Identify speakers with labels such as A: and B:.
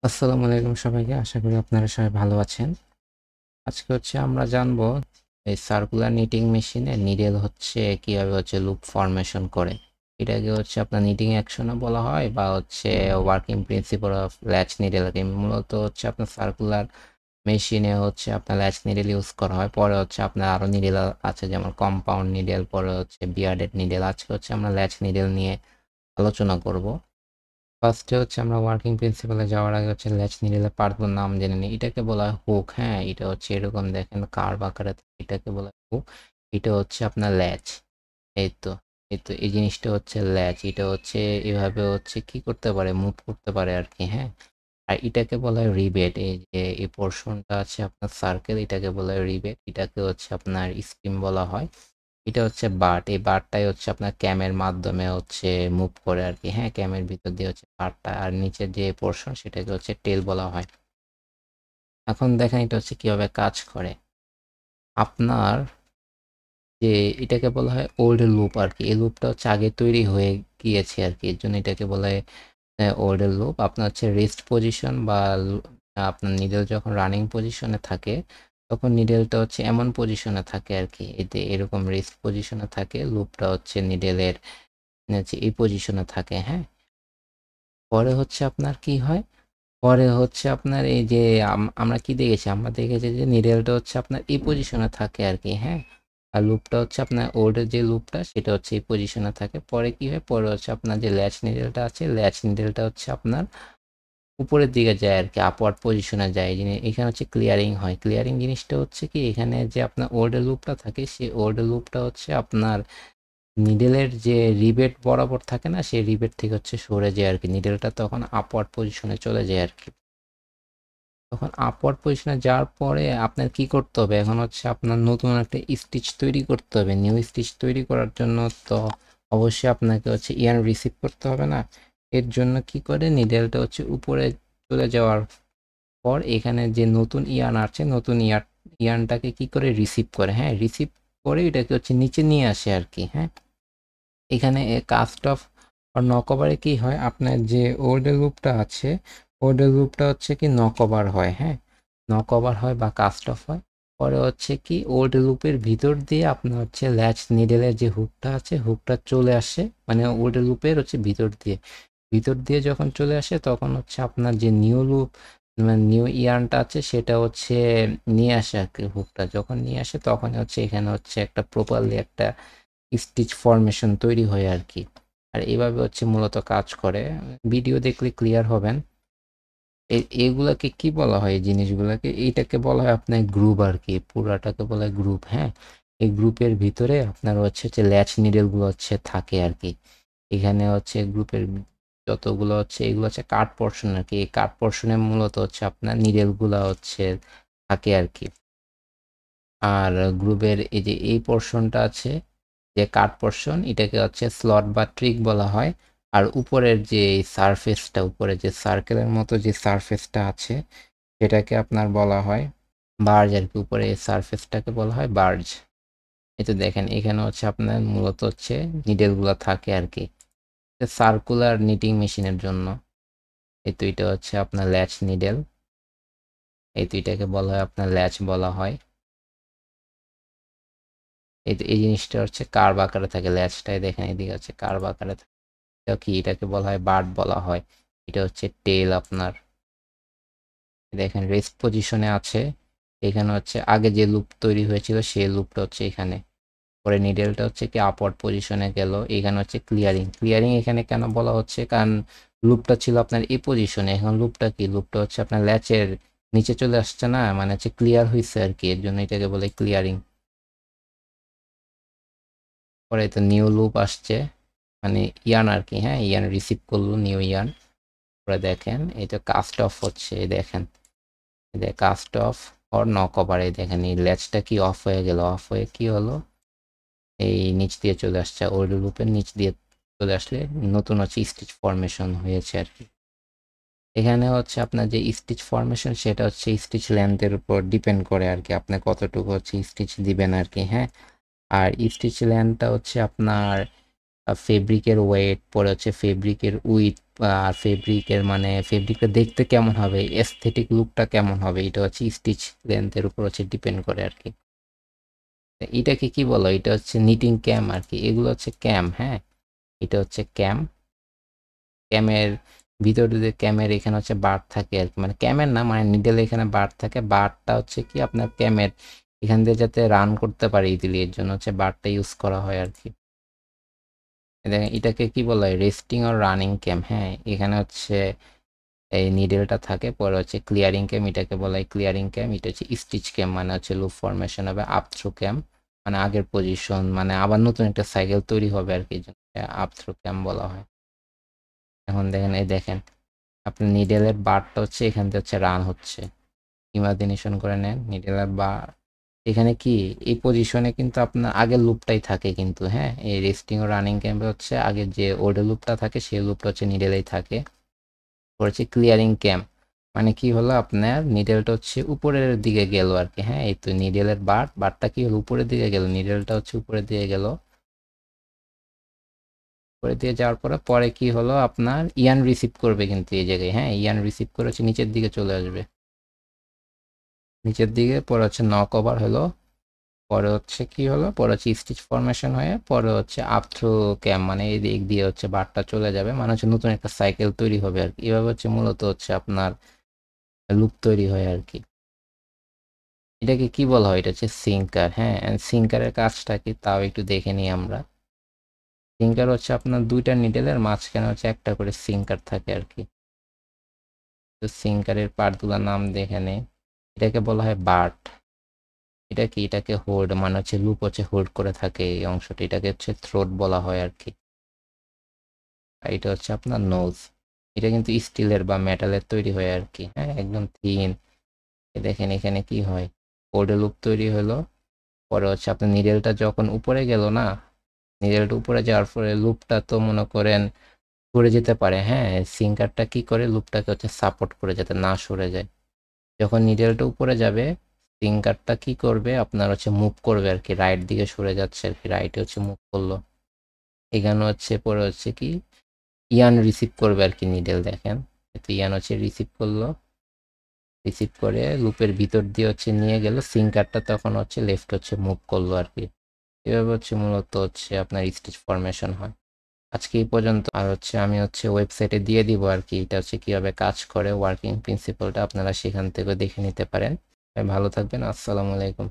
A: আসসালামু আলাইকুম সবাইকে। আশা করি আপনারা সবাই ভালো আছেন। আজকে আমরা জানবো এই সার্কুলার নিটিং মেশিনে নিডেল কিভাবে লুপ ফরমেশন করে। এটাকে আপনার নিটিং অ্যাকশনও বলা হয় বা ওয়ার্কিং প্রিন্সিপাল অফ ল্যাচ নিডেলকে মূলত আপনার সার্কুলার মেশিনে আপনার ল্যাচ নিডেল ইউজ করা হয়। পরে আপনার আরো নিডেল আছে, যেমন কম্পাউন্ড নিডেল, পরে বিয়ার্ডেড নিডেল। আজকে আমরা ল্যাচ নিডেল নিয়ে আলোচনা করব। ফার্স্টে আমরা ওয়ার্কিং প্রিন্সিপালে যাওয়ার আগে ল্যাচ নিডেলের পার্টগুলোর নাম জেনে নিই। এটাকে বলা হয় হুক। হ্যাঁ, এটা এরকম দেখেন কার্ভ আকারে, এটাকে বলা হয় হুক। এটা আপনার ল্যাচ। এই তো এই জিনিসটা ল্যাচ। এটা এভাবে কি করতে পারে, মুভ করতে পারে আর কি। হ্যাঁ, আর এটাকে বলা হয় রিবেট। এই যে এই পোর্শনটা আছে আপনার সার্কেল, এটাকে বলা হয় রিবেট। এটাকে আপনার স্কিম বলা হয়। এটা বাট। এই বাটটাই আপনার ক্যামের মাধ্যমে মুভ করে আর কি। হ্যাঁ, ক্যামের ভিতর দিয়ে বাটটা, আর নিচের যে পোর্শন সেটাকে টেল বলা হয়। এখন দেখেন এটা কিভাবে কাজ করে। আপনার যে এটাকে বলা হয় ওল্ড লুপ আর কি। এই লুপটা আগে তৈরি হয়ে গিয়েছে আর কি, এর জন্য এটাকে বলা হয় ওল্ড লুপ। আপনার রেস্ট পজিশন বা আপনার নিডল যখন রানিং পজিশনে থাকে তখন নিডেলটা এমন পজিশনে থাকে আর কি। এতে এরকম রেস্ট পজিশনে থাকে, লুপটা নিডেলের এই পজিশনে থাকে। হ্যাঁ, পরে আপনার কি হয়, পরে আপনার এই যে আমরা কি দেখেছি, আমরা দেখেছি যে নিডেলটা আপনার এই পজিশনে থাকে আর কি। হ্যাঁ, আর লুপটা আপনার ওল্ডের যে লুপটা সেটা এই পজিশনে থাকে। পরে কি হয়, পরে আপনার যে ল্যাচ নিডেলটা আছে, ল্যাচ নিডেলটা আপনার উপরের দিকে যায় আর কি, আপওয়ার্ড পজিশনে যায়। এখানে ক্লিয়ারিং হয়। ক্লিয়ারিং জিনিসটা কি, এখানে যে আপনার ওল্ডের লুপটা থাকে, সেই ওল্ডের লুপটা আপনার নিডেলের যে রিবেট বরাবর থাকে না, সেই রিবেট থেকে সরে যায় আর কি। নিডেলটা তখন আপওয়ার্ড পজিশনে চলে যায় আর কি। তখন আপওয়ার্ড পজিশনে যাওয়ার পরে আপনার কি করতে হবে, এখন আপনার নতুন একটা স্টিচ তৈরি করতে হবে। নিউ স্টিচ তৈরি করার জন্য তো অবশ্যই আপনাকে ইয়ার্ন রিসিভ করতে হবে না। এর জন্য কি করে, নিডেলটা উপরে চলে যাওয়ার পর এখানে যে নতুন ইয়ার্ন আছে, নতুন ইয়ার্নটাকে কি করে রিসিভ করে। হ্যাঁ, রিসিভ করে এটাকে নিচে নিয়ে আসে আর কি। হ্যাঁ, এখানে কাস্ট অফ নক ওভারে কি হয়, আপনার যে ওল্ডের লুপটা আছে, ওল্ডের লুপটা কি নক ওভার হয়। হ্যাঁ, নক ওভার হয় বা কাস্ট অফ হয়। পরে কি ওল্ড লুপের ভিতর দিয়ে আপনার ল্যাচ নিডেলের যে হুকটা আছে, হুকটা চলে আসে, মানে ওল্ড লুপের ভিতর দিয়ে যখন চলে আসে তখন আপনার যে নিউ লুপ, মানে নিউ ইয়ার্নটা আছে সেটা নিয়ে আসে আর কি। হুকটা যখন নিয়ে আসে তখন এখানে একটা প্রপারলি একটা স্টিচ ফরমেশন তৈরি হয় আর কি। আর এইভাবে মূলত কাজ করে। ভিডিও দেখলে ক্লিয়ার হবেন। এগুলাকে কি বলা হয়, এই জিনিসগুলাকে, এইটাকে বলা হয় আপনার গ্রুপ আর কি। পুরাটাকে বলা হয় গ্রুপ। হ্যাঁ, এই গ্রুপের ভিতরে আপনার যে ল্যাচ নিডেল গুলো থাকে আর কি। এখানে গ্রুপের যতগুলো এগুলো কাট পোর্শন আর কি। এই কাট পোর্শনে মূলত আপনার নিডেল গুলা থাকে আর কি। আর গ্রুপের এই যে এই পোর্শনটা আছে, যে কাট পোর্শন, এটাকে স্লট বা ট্রিক বলা হয়। আর উপরের যে সারফেসটা, উপরে যে সার্কেলের মতো যে সারফেসটা আছে সেটাকে আপনার বলা হয় বার্জ আর কি। উপরে এই সারফেসটাকে বলা হয় বার্জ। এই তো দেখেন এখানে আপনার মূলত নিডেলগুলো থাকে আর কি, সার্কুলার নিটিং মেশিনের জন্য। এই তো এটা আপনার ল্যাচ নিডেল। এই তো এটাকে বলা হয় আপনার ল্যাচ বলা হয়। এই তো এই জিনিসটা কার্ভ আকারে থাকে, ল্যাচটাই দেখেন এদিকে কার্ভ আকারে থাকে। এটা কি, এটাকে বলা হয় বার্ড বলা হয়। এটা টেল আপনার। দেখেন রেস্ট পজিশনে আছে। এখানে আগে যে লুপ তৈরি হয়েছিল সেই লুপটা এখানে। পরে নিডেলটা কি আপওয়ার্ড পজিশনে গেল। এখানে ক্লিয়ারিং। ক্লিয়ারিং এখানে কেন বলা হচ্ছে, কারণ লুপটা ছিল আপনার এই পজিশনে, এখন লুপটা কি, লুপটা আপনার ল্যাচের নিচে চলে আসছে না, মানে ক্লিয়ার হয়েছে আর কি, এর জন্য এটাকে বলে ক্লিয়ারিং। পরে তো নিউ লুপ আসছে, মানে ইয়ান আর কি। হ্যাঁ, ইয়ান রিসিভ করলো নিউ ইয়ান। পরে দেখেন এই তো কাস্ট অফ দেখেন cast off or knock over. এই দেখেন এই ল্যাচটা কি অফ হয়ে গেল, অফ হয়ে কি হলো, এই নিচ দিয়ে চলে আসছে, ওল্ড লুপের নিচ দিয়ে চলে আসলে নতুন স্টিচ ফরমেশন হয়েছে আর কি। এখানে আপনার যে স্টিচ ফরমেশন সেটা স্টিচ লেন্থের উপর ডিপেন্ড করে আর কি, আপনি কতটুকু স্টিচ দিবেন আর কি। হ্যাঁ, আর স্টিচ লেন্থটা আপনার ফেব্রিকের ওয়েট, পরে হচ্ছে ফেব্রিকের উইথ, আর ফেব্রিকের মানে ফেব্রিকটা দেখতে কেমন হবে, এস্থেটিক লুকটা কেমন হবে, এটা হচ্ছে স্টিচ লেন্থের উপর হচ্ছে ডিপেন্ড করে আর কি। এটাকে কি বলো, এটা হচ্ছে নিটিং ক্যাম আর কি, এগুলো হচ্ছে ক্যাম। হ্যাঁ, এটা হচ্ছে ক্যাম। ক্যামের ভিতরে যে ক্যামের এখানে হচ্ছে বার থাকে আর কি, মানে ক্যামের না, মানে নিডেল এখানে বার থাকে, বারটা হচ্ছে কি আপনার ক্যামের এখান দিয়ে যাতে রান করতে পারে ইজিলি, এর জন্য হচ্ছে বারটা ইউজ করা হয় আর কি। দেখেন এটাকে কি বলা হয়, রেস্টিং আর রানিং ক্যাম। হ্যাঁ, এখানে হচ্ছে এই নিডেলটা থাকে, পরে হচ্ছে ক্লিয়ারিং ক্যাম, এটাকে বলা হয় ক্লিয়ারিং ক্যাম। এটা হচ্ছে স্টিচ ক্যাম, মানে হচ্ছে লুপ ফরমেশন হবে। আপ থ্রু ক্যাম মানে আগের পজিশন, মানে আবার নতুন একটা সাইকেল তৈরি হবে আর কি, এই জন্য আপ থ্রু ক্যাম বলা হয়। এখন দেখেন, এই দেখেন আপনার নিডেলের বারটা হচ্ছে এখান থেকে হচ্ছে রান হচ্ছে, ইমাজিনেশন করে নেন নিডেলের বার এখানে কি এই পজিশনে কিন্তু আপনার আগের লুপটাই থাকে কিন্তু। হ্যাঁ, এই রেস্টিং ও রানিং ক্যাম্পে হচ্ছে আগের যে ওল্ড লুপটা থাকে সেই লুপটা হচ্ছে নিডেলেই থাকে। হচ্ছে ক্লিয়ারিং ক্যাম্প, মানে কি হলো আপনার নিডেলটা হচ্ছে উপরের দিকে গেল আর কি। হ্যাঁ, এই তো নিডেলের বারটা কি হলো, উপরের দিকে গেল, নিডেলটা হচ্ছে উপরের দিকে গেল। উপরের দিকে যাওয়ার পরে পরে কি হলো আপনার ইয়ান রিসিভ করবে কিন্তু এই জায়গায়। হ্যাঁ, ইয়ান রিসিভ করে হচ্ছে নিচের দিকে চলে আসবে, নিচের দিকে। পরে হচ্ছে নক ওভার হলো, পরে হচ্ছে কি হলো, পরে হচ্ছে স্টিচ ফরমেশন হয়ে পরে হচ্ছে আপ থ্রু ক্যাম, মানে এই দিক দিয়ে হচ্ছে বারটা চলে যাবে, মানে হচ্ছে নতুন একটা সাইকেল তৈরি হবে আর কি। এভাবে হচ্ছে মূলত হচ্ছে আপনার লুপ তৈরি হয় আর কি। এটাকে কি বলা হয়, এটা হচ্ছে সিঙ্কার। হ্যাঁ, সিঙ্কারের কাজটা কি তাও একটু দেখে নিই আমরা। সিঙ্কার হচ্ছে আপনার দুইটা নিডেলের মাঝখানে হচ্ছে একটা করে সিঙ্কার থাকে আর কি। তো সিঙ্কারের পার্টগুলোর নাম দেখে নেই। এটাকে বলা হয় বার্ট। এটা কি, এটাকে হোল্ড, মানে হচ্ছে লুপ হচ্ছে হোল্ড করে থাকে এই অংশটা, এটাকে হচ্ছে থ্রোট বলা হয় আর কি। আর এটা হচ্ছে আপনার নোজ, এটা কিন্তু স্টিলের বা মেটালের তৈরি হয় আর কি। হ্যাঁ, একদম থিন। দেখেন এখানে কি হয়, কোডে লুপ তৈরি হলো, পরে হচ্ছে আপনার নিডেলটা যখন উপরে গেল না, নিডেলটা উপরে যাওয়ার পরে লুপটা তো মনে করেন সরে যেতে পারে। হ্যাঁ, সিঙ্কারটা কি করে লুপটাকে হচ্ছে সাপোর্ট করে যাতে না সরে যায়। যখন নিডেলটা উপরে যাবে, সিঙ্কারটা কি করবে আপনার হচ্ছে মুভ করবে আর কি, রাইট দিকে সরে যাচ্ছে আর কি, রাইটে হচ্ছে মুভ করলো। এখানে হচ্ছে পরে হচ্ছে কি ইয়ান রিসিভ করবে আর কি নিডেল। দেখেন তো ইয়ান হচ্ছে রিসিভ করলো, রিসিভ করে লুপের ভিতর দিয়ে হচ্ছে নিয়ে গেল, সিঙ্কারটা তখন হচ্ছে লেফট হচ্ছে মুভ করলো আর কি। এভাবে হচ্ছে মূলত হচ্ছে আপনার স্টিচ ফরমেশন হয়। আজকে এই পর্যন্ত, আর হচ্ছে আমি হচ্ছে ওয়েবসাইটে দিয়ে দিব আর কি, এটা হচ্ছে কিভাবে কাজ করে, ওয়ার্কিং প্রিন্সিপালটা আপনারা সেখান থেকে দেখে নিতে পারেন। ভালো থাকবেন, আসসালামু আলাইকুম।